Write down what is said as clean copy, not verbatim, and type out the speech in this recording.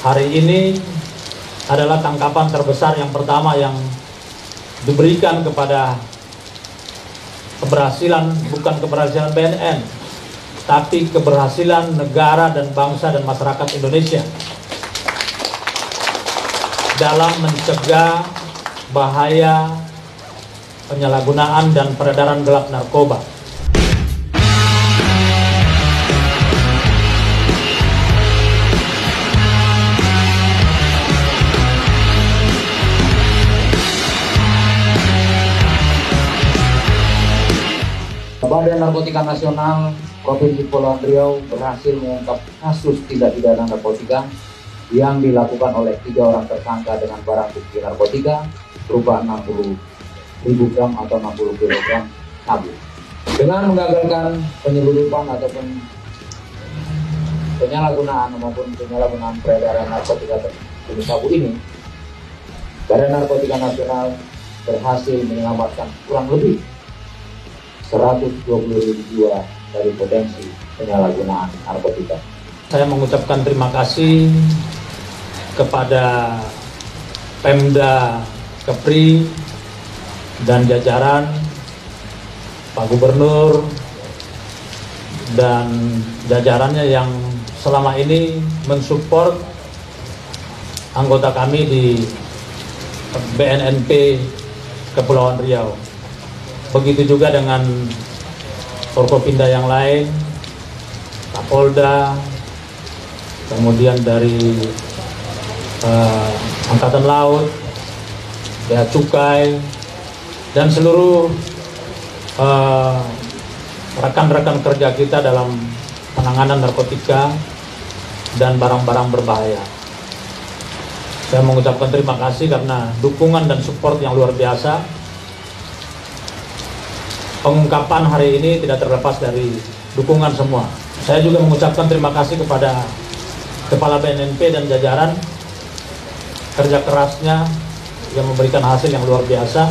Hari ini adalah tangkapan terbesar yang pertama yang diberikan kepada keberhasilan, bukan keberhasilan BNN, tapi keberhasilan negara dan bangsa dan masyarakat Indonesia dalam mencegah bahaya penyalahgunaan dan peredaran gelap narkoba. Badan Narkotika Nasional Provinsi Kepulauan Riau berhasil mengungkap kasus tindak pidana narkotika yang dilakukan oleh 3 orang tersangka dengan barang bukti narkotika berupa 60.000 gram atau 60 kg sabu. Dengan menggagalkan penyelundupan ataupun penyalahgunaan maupun penyalahgunaan peredaran narkotika jenis sabu ini, Badan Narkotika Nasional berhasil menyelamatkan kurang lebih 120.000 jiwa dari potensi penyalahgunaan narkotika. Saya mengucapkan terima kasih kepada Pemda Kepri dan jajaran, Pak Gubernur dan jajarannya yang selama ini mensupport anggota kami di BNNP Kepulauan Riau. Begitu juga dengan Forkopimda yang lain, Kapolda, kemudian dari Angkatan Laut, Bea Cukai, dan seluruh rekan-rekan kerja kita dalam penanganan narkotika dan barang-barang berbahaya. Saya mengucapkan terima kasih karena dukungan dan support yang luar biasa. Pengungkapan hari ini tidak terlepas dari dukungan semua. Saya juga mengucapkan terima kasih kepada Kepala BNNP dan jajaran, kerja kerasnya yang memberikan hasil yang luar biasa.